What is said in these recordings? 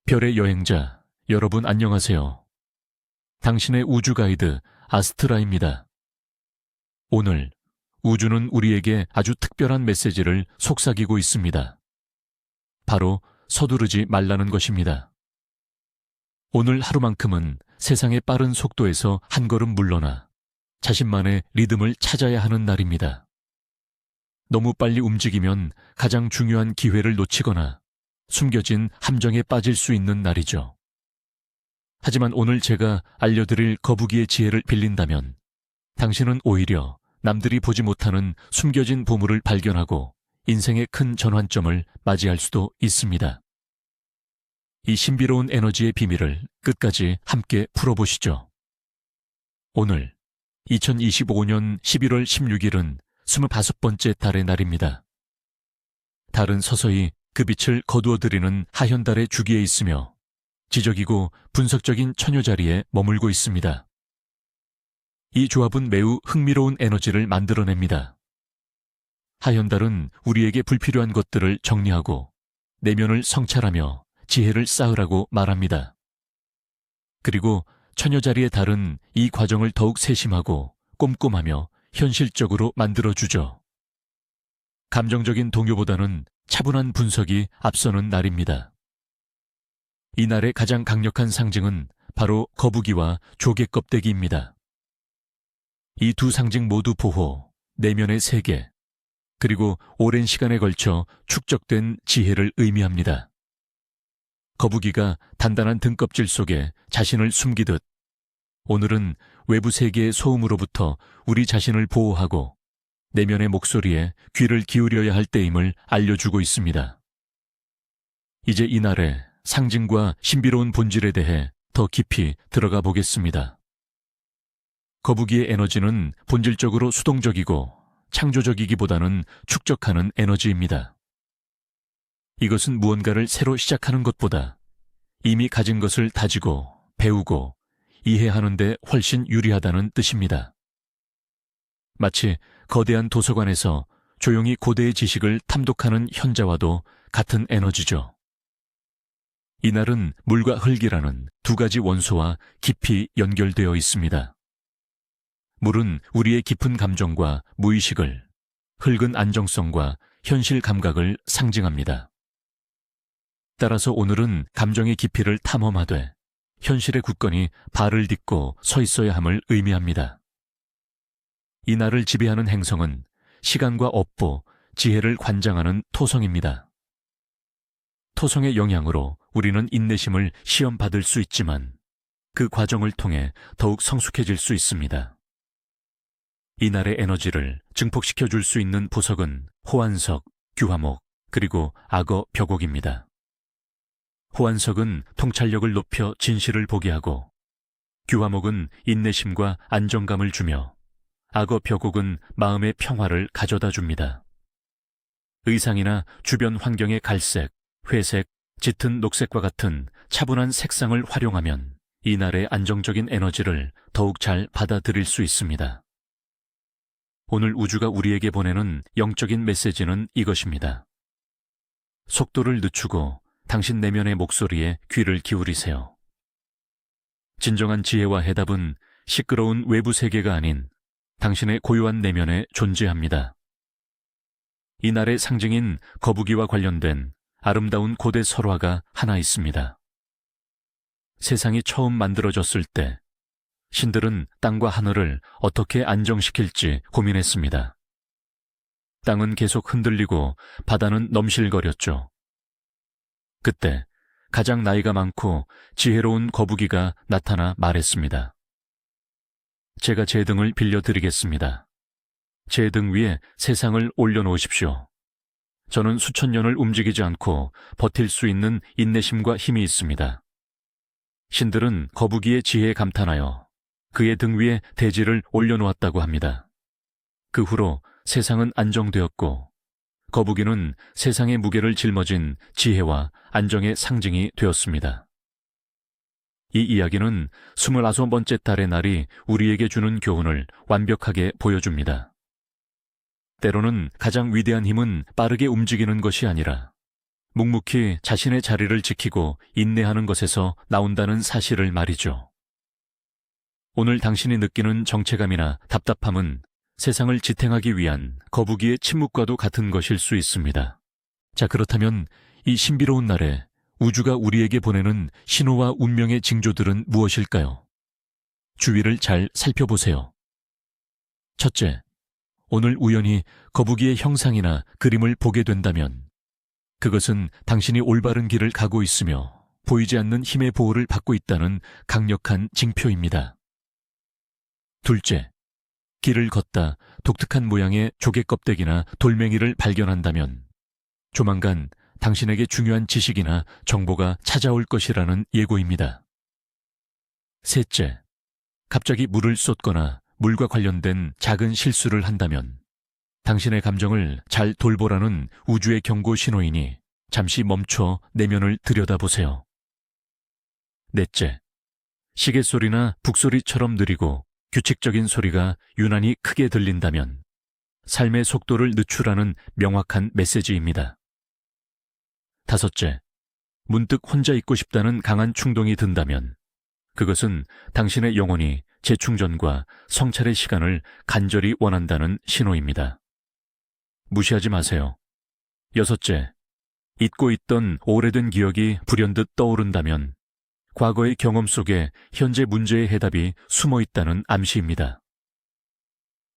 별의 여행자, 여러분 안녕하세요. 당신의 우주 가이드 아스트라입니다. 오늘 우주는 우리에게 아주 특별한 메시지를 속삭이고 있습니다. 바로 서두르지 말라는 것입니다. 오늘 하루만큼은 세상의 빠른 속도에서 한 걸음 물러나 자신만의 리듬을 찾아야 하는 날입니다. 너무 빨리 움직이면 가장 중요한 기회를 놓치거나 숨겨진 함정에 빠질 수 있는 날이죠. 하지만 오늘 제가 알려드릴 거북이의 지혜를 빌린다면 당신은 오히려 남들이 보지 못하는 숨겨진 보물을 발견하고 인생의 큰 전환점을 맞이할 수도 있습니다. 이 신비로운 에너지의 비밀을 끝까지 함께 풀어보시죠. 오늘 2025년 11월 16일은 25번째 달의 날입니다. 달은 서서히 그 빛을 거두어들이는 하현달의 주기에 있으며 지적이고 분석적인 처녀 자리에 머물고 있습니다. 이 조합은 매우 흥미로운 에너지를 만들어냅니다. 하현달은 우리에게 불필요한 것들을 정리하고 내면을 성찰하며 지혜를 쌓으라고 말합니다. 그리고 처녀 자리의 달은 이 과정을 더욱 세심하고 꼼꼼하며 현실적으로 만들어주죠. 감정적인 동요보다는 차분한 분석이 앞서는 날입니다. 이 날의 가장 강력한 상징은 바로 거북이와 조개 껍데기입니다. 이 두 상징 모두 보호, 내면의 세계, 그리고 오랜 시간에 걸쳐 축적된 지혜를 의미합니다. 거북이가 단단한 등껍질 속에 자신을 숨기듯 오늘은 외부 세계의 소음으로부터 우리 자신을 보호하고 내면의 목소리에 귀를 기울여야 할 때임을 알려주고 있습니다. 이제 이날의 상징과 신비로운 본질에 대해 더 깊이 들어가 보겠습니다. 거북이의 에너지는 본질적으로 수동적이고 창조적이기보다는 축적하는 에너지입니다. 이것은 무언가를 새로 시작하는 것보다 이미 가진 것을 다지고 배우고 이해하는 데 훨씬 유리하다는 뜻입니다. 마치 거대한 도서관에서 조용히 고대의 지식을 탐독하는 현자와도 같은 에너지죠. 이날은 물과 흙이라는 두 가지 원소와 깊이 연결되어 있습니다. 물은 우리의 깊은 감정과 무의식을, 흙은 안정성과 현실 감각을 상징합니다. 따라서 오늘은 감정의 깊이를 탐험하되 현실의 굳건히 발을 딛고 서 있어야 함을 의미합니다. 이 날을 지배하는 행성은 시간과 업보, 지혜를 관장하는 토성입니다. 토성의 영향으로 우리는 인내심을 시험받을 수 있지만 그 과정을 통해 더욱 성숙해질 수 있습니다. 이 날의 에너지를 증폭시켜 줄 수 있는 보석은 호환석, 규화목, 그리고 악어 벽옥입니다. 호환석은 통찰력을 높여 진실을 보게 하고 규화목은 인내심과 안정감을 주며 악어 벽옥은 마음의 평화를 가져다 줍니다. 의상이나 주변 환경의 갈색, 회색, 짙은 녹색과 같은 차분한 색상을 활용하면 이날의 안정적인 에너지를 더욱 잘 받아들일 수 있습니다. 오늘 우주가 우리에게 보내는 영적인 메시지는 이것입니다. 속도를 늦추고 당신 내면의 목소리에 귀를 기울이세요. 진정한 지혜와 해답은 시끄러운 외부 세계가 아닌 당신의 고요한 내면에 존재합니다. 이날의 상징인 거북이와 관련된 아름다운 고대 설화가 하나 있습니다. 세상이 처음 만들어졌을 때 신들은 땅과 하늘을 어떻게 안정시킬지 고민했습니다. 땅은 계속 흔들리고 바다는 넘실거렸죠. 그때 가장 나이가 많고 지혜로운 거북이가 나타나 말했습니다. 제가 제 등을 빌려드리겠습니다. 제 등 위에 세상을 올려놓으십시오. 저는 수천 년을 움직이지 않고 버틸 수 있는 인내심과 힘이 있습니다. 신들은 거북이의 지혜에 감탄하여 그의 등 위에 대지를 올려놓았다고 합니다. 그 후로 세상은 안정되었고 거북이는 세상의 무게를 짊어진 지혜와 안정의 상징이 되었습니다. 이 이야기는 29번째 달의 날이 우리에게 주는 교훈을 완벽하게 보여줍니다. 때로는 가장 위대한 힘은 빠르게 움직이는 것이 아니라 묵묵히 자신의 자리를 지키고 인내하는 것에서 나온다는 사실을 말이죠. 오늘 당신이 느끼는 정체감이나 답답함은 세상을 지탱하기 위한 거북이의 침묵과도 같은 것일 수 있습니다. 자, 그렇다면 이 신비로운 날에 우주가 우리에게 보내는 신호와 운명의 징조들은 무엇일까요? 주위를 잘 살펴보세요. 첫째, 오늘 우연히 거북이의 형상이나 그림을 보게 된다면 그것은 당신이 올바른 길을 가고 있으며 보이지 않는 힘의 보호를 받고 있다는 강력한 징표입니다. 둘째, 길을 걷다 독특한 모양의 조개 껍데기나 돌멩이를 발견한다면 조만간 당신에게 중요한 지식이나 정보가 찾아올 것이라는 예고입니다. 셋째, 갑자기 물을 쏟거나 물과 관련된 작은 실수를 한다면 당신의 감정을 잘 돌보라는 우주의 경고 신호이니 잠시 멈춰 내면을 들여다보세요. 넷째, 시계 소리나 북소리처럼 느리고 규칙적인 소리가 유난히 크게 들린다면 삶의 속도를 늦추라는 명확한 메시지입니다. 다섯째, 문득 혼자 있고 싶다는 강한 충동이 든다면 그것은 당신의 영혼이 재충전과 성찰의 시간을 간절히 원한다는 신호입니다. 무시하지 마세요. 여섯째, 잊고 있던 오래된 기억이 불현듯 떠오른다면 과거의 경험 속에 현재 문제의 해답이 숨어 있다는 암시입니다.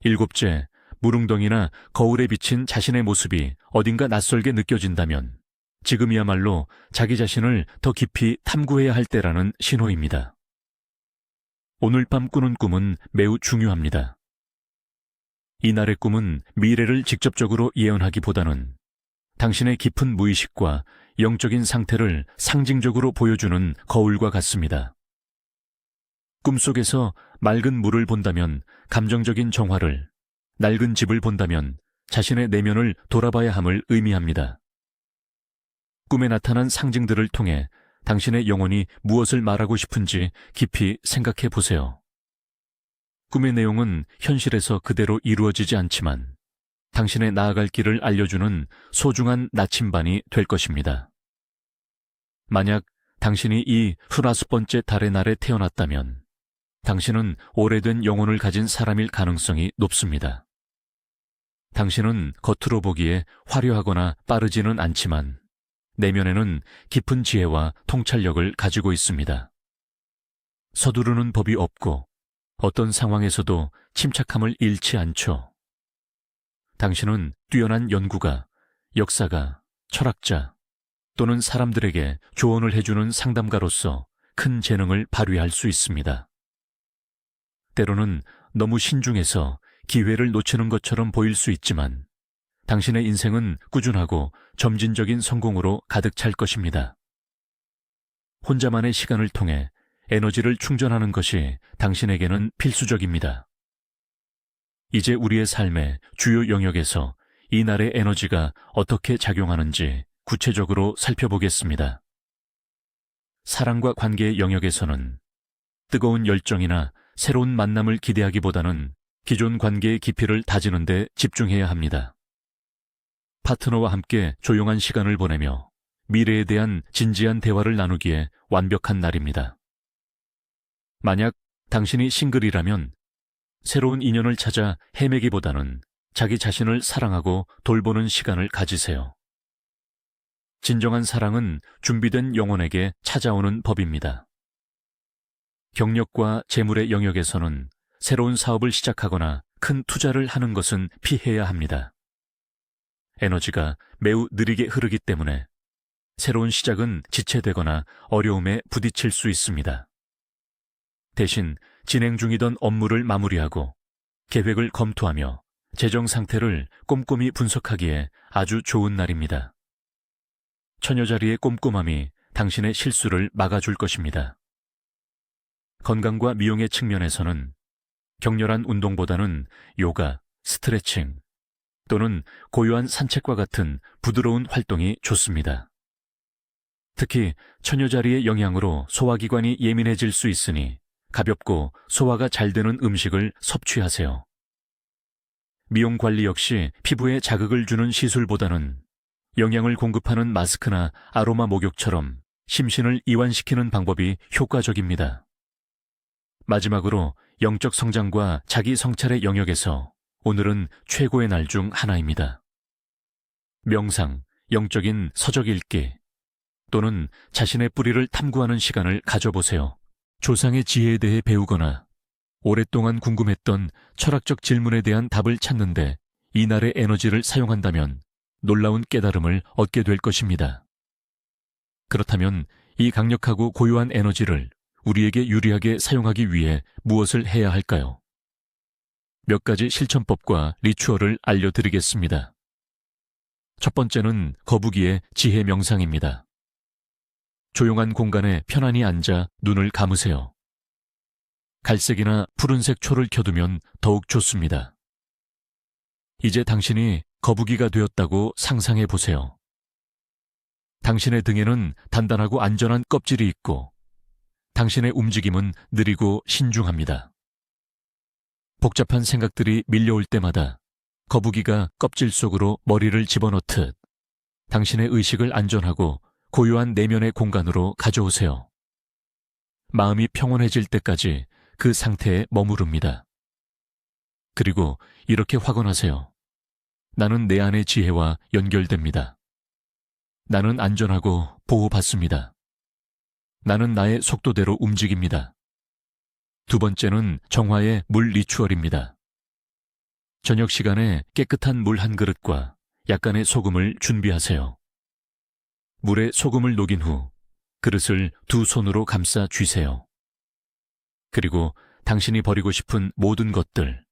일곱째, 무릉덩이나 거울에 비친 자신의 모습이 어딘가 낯설게 느껴진다면 지금이야말로 자기 자신을 더 깊이 탐구해야 할 때라는 신호입니다. 오늘 밤 꾸는 꿈은 매우 중요합니다. 이날의 꿈은 미래를 직접적으로 예언하기보다는 당신의 깊은 무의식과 영적인 상태를 상징적으로 보여주는 거울과 같습니다. 꿈속에서 맑은 물을 본다면 감정적인 정화를, 낡은 집을 본다면 자신의 내면을 돌아봐야 함을 의미합니다. 꿈에 나타난 상징들을 통해 당신의 영혼이 무엇을 말하고 싶은지 깊이 생각해 보세요. 꿈의 내용은 현실에서 그대로 이루어지지 않지만 당신의 나아갈 길을 알려주는 소중한 나침반이 될 것입니다. 만약 당신이 이 29번째 달의 날에 태어났다면 당신은 오래된 영혼을 가진 사람일 가능성이 높습니다. 당신은 겉으로 보기에 화려하거나 빠르지는 않지만 내면에는 깊은 지혜와 통찰력을 가지고 있습니다. 서두르는 법이 없고 어떤 상황에서도 침착함을 잃지 않죠. 당신은 뛰어난 연구가, 역사가, 철학자 또는 사람들에게 조언을 해주는 상담가로서 큰 재능을 발휘할 수 있습니다. 때로는 너무 신중해서 기회를 놓치는 것처럼 보일 수 있지만 당신의 인생은 꾸준하고 점진적인 성공으로 가득 찰 것입니다. 혼자만의 시간을 통해 에너지를 충전하는 것이 당신에게는 필수적입니다. 이제 우리의 삶의 주요 영역에서 이날의 에너지가 어떻게 작용하는지 구체적으로 살펴보겠습니다. 사랑과 관계의 영역에서는 뜨거운 열정이나 새로운 만남을 기대하기보다는 기존 관계의 깊이를 다지는 데 집중해야 합니다. 파트너와 함께 조용한 시간을 보내며 미래에 대한 진지한 대화를 나누기에 완벽한 날입니다. 만약 당신이 싱글이라면 새로운 인연을 찾아 헤매기보다는 자기 자신을 사랑하고 돌보는 시간을 가지세요. 진정한 사랑은 준비된 영혼에게 찾아오는 법입니다. 경력과 재물의 영역에서는 새로운 사업을 시작하거나 큰 투자를 하는 것은 피해야 합니다. 에너지가 매우 느리게 흐르기 때문에 새로운 시작은 지체되거나 어려움에 부딪힐 수 있습니다. 대신 진행 중이던 업무를 마무리하고 계획을 검토하며 재정 상태를 꼼꼼히 분석하기에 아주 좋은 날입니다. 처녀자리의 꼼꼼함이 당신의 실수를 막아줄 것입니다. 건강과 미용의 측면에서는 격렬한 운동보다는 요가, 스트레칭 또는 고요한 산책과 같은 부드러운 활동이 좋습니다. 특히 처녀자리의 영향으로 소화기관이 예민해질 수 있으니 가볍고 소화가 잘 되는 음식을 섭취하세요. 미용 관리 역시 피부에 자극을 주는 시술보다는 영양을 공급하는 마스크나 아로마 목욕처럼 심신을 이완시키는 방법이 효과적입니다. 마지막으로 영적 성장과 자기 성찰의 영역에서 오늘은 최고의 날 중 하나입니다. 명상, 영적인 서적 읽기 또는 자신의 뿌리를 탐구하는 시간을 가져보세요. 조상의 지혜에 대해 배우거나 오랫동안 궁금했던 철학적 질문에 대한 답을 찾는데 이날의 에너지를 사용한다면 놀라운 깨달음을 얻게 될 것입니다. 그렇다면 이 강력하고 고요한 에너지를 우리에게 유리하게 사용하기 위해 무엇을 해야 할까요? 몇 가지 실천법과 리추얼을 알려드리겠습니다. 첫 번째는 거북이의 지혜 명상입니다. 조용한 공간에 편안히 앉아 눈을 감으세요. 갈색이나 푸른색 초를 켜두면 더욱 좋습니다. 이제 당신이 거북이가 되었다고 상상해 보세요. 당신의 등에는 단단하고 안전한 껍질이 있고 당신의 움직임은 느리고 신중합니다. 복잡한 생각들이 밀려올 때마다 거북이가 껍질 속으로 머리를 집어넣듯 당신의 의식을 안전하고 고요한 내면의 공간으로 가져오세요. 마음이 평온해질 때까지 그 상태에 머무릅니다. 그리고 이렇게 확언하세요. 나는 내 안의 지혜와 연결됩니다. 나는 안전하고 보호받습니다. 나는 나의 속도대로 움직입니다. 두 번째는 정화의 물 리추얼입니다. 저녁 시간에 깨끗한 물 한 그릇과 약간의 소금을 준비하세요. 물에 소금을 녹인 후 그릇을 두 손으로 감싸 쥐세요. 그리고 당신이 버리고 싶은 모든 것들,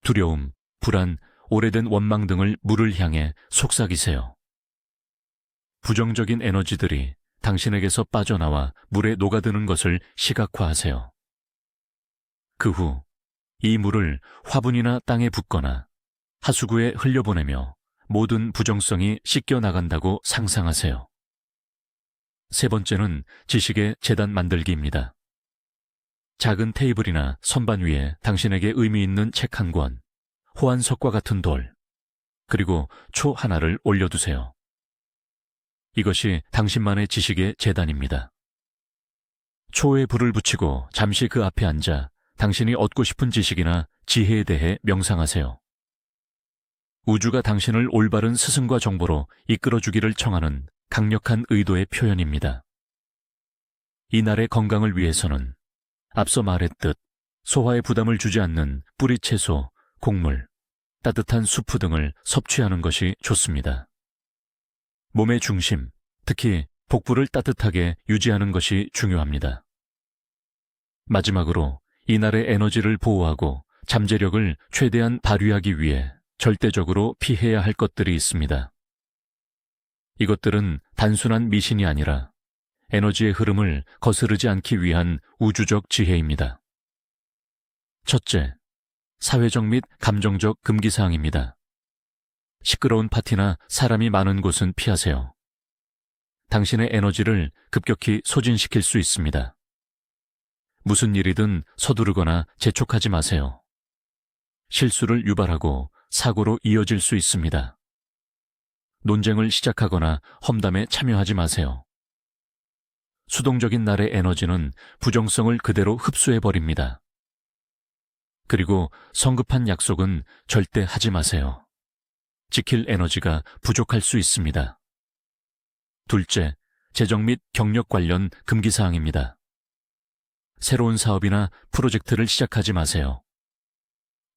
두려움, 불안, 오래된 원망 등을 물을 향해 속삭이세요. 부정적인 에너지들이 당신에게서 빠져나와 물에 녹아드는 것을 시각화하세요. 그 후 이 물을 화분이나 땅에 붓거나 하수구에 흘려보내며 모든 부정성이 씻겨 나간다고 상상하세요. 세 번째는 지식의 재단 만들기입니다. 작은 테이블이나 선반 위에 당신에게 의미 있는 책 한 권, 호환석과 같은 돌, 그리고 초 하나를 올려두세요. 이것이 당신만의 지식의 재단입니다. 초에 불을 붙이고 잠시 그 앞에 앉아 당신이 얻고 싶은 지식이나 지혜에 대해 명상하세요. 우주가 당신을 올바른 스승과 정보로 이끌어주기를 청하는 강력한 의도의 표현입니다. 이날의 건강을 위해서는 앞서 말했듯 소화에 부담을 주지 않는 뿌리 채소, 곡물, 따뜻한 수프 등을 섭취하는 것이 좋습니다. 몸의 중심, 특히 복부를 따뜻하게 유지하는 것이 중요합니다. 마지막으로 이날의 에너지를 보호하고 잠재력을 최대한 발휘하기 위해 절대적으로 피해야 할 것들이 있습니다. 이것들은 단순한 미신이 아니라 에너지의 흐름을 거스르지 않기 위한 우주적 지혜입니다. 첫째, 사회적 및 감정적 금기사항입니다. 시끄러운 파티나 사람이 많은 곳은 피하세요. 당신의 에너지를 급격히 소진시킬 수 있습니다. 무슨 일이든 서두르거나 재촉하지 마세요. 실수를 유발하고 사고로 이어질 수 있습니다. 논쟁을 시작하거나 험담에 참여하지 마세요. 수동적인 날의 에너지는 부정성을 그대로 흡수해버립니다. 그리고 성급한 약속은 절대 하지 마세요. 지킬 에너지가 부족할 수 있습니다. 둘째, 재정 및 경력 관련 금기사항입니다. 새로운 사업이나 프로젝트를 시작하지 마세요.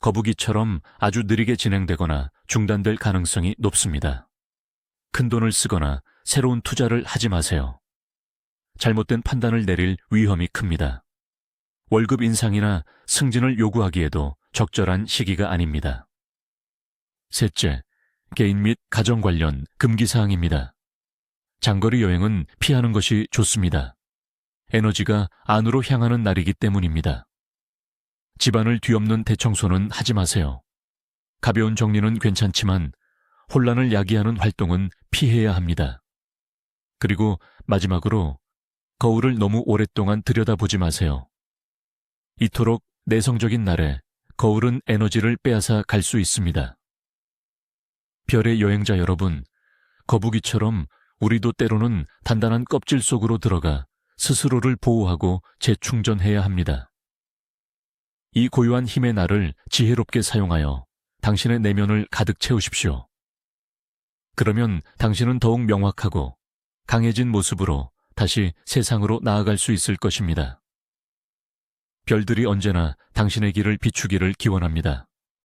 거북이처럼 아주 느리게 진행되거나 중단될 가능성이 높습니다. 큰 돈을 쓰거나 새로운 투자를 하지 마세요. 잘못된 판단을 내릴 위험이 큽니다. 월급 인상이나 승진을 요구하기에도 적절한 시기가 아닙니다. 셋째, 개인 및 가정 관련 금기사항입니다. 장거리 여행은 피하는 것이 좋습니다. 에너지가 안으로 향하는 날이기 때문입니다. 집안을 뒤엎는 대청소는 하지 마세요. 가벼운 정리는 괜찮지만 혼란을 야기하는 활동은 피해야 합니다. 그리고 마지막으로 거울을 너무 오랫동안 들여다보지 마세요. 이토록 내성적인 날에 거울은 에너지를 빼앗아 갈 수 있습니다. 별의 여행자 여러분, 거북이처럼 우리도 때로는 단단한 껍질 속으로 들어가 스스로를 보호하고 재충전해야 합니다. 이 고요한 힘의 날을 지혜롭게 사용하여 당신의 내면을 가득 채우십시오. 그러면 당신은 더욱 명확하고 강해진 모습으로 다시 세상으로 나아갈 수 있을 것입니다. 별들이 언제나 당신의 길을 비추기를 기원합니다.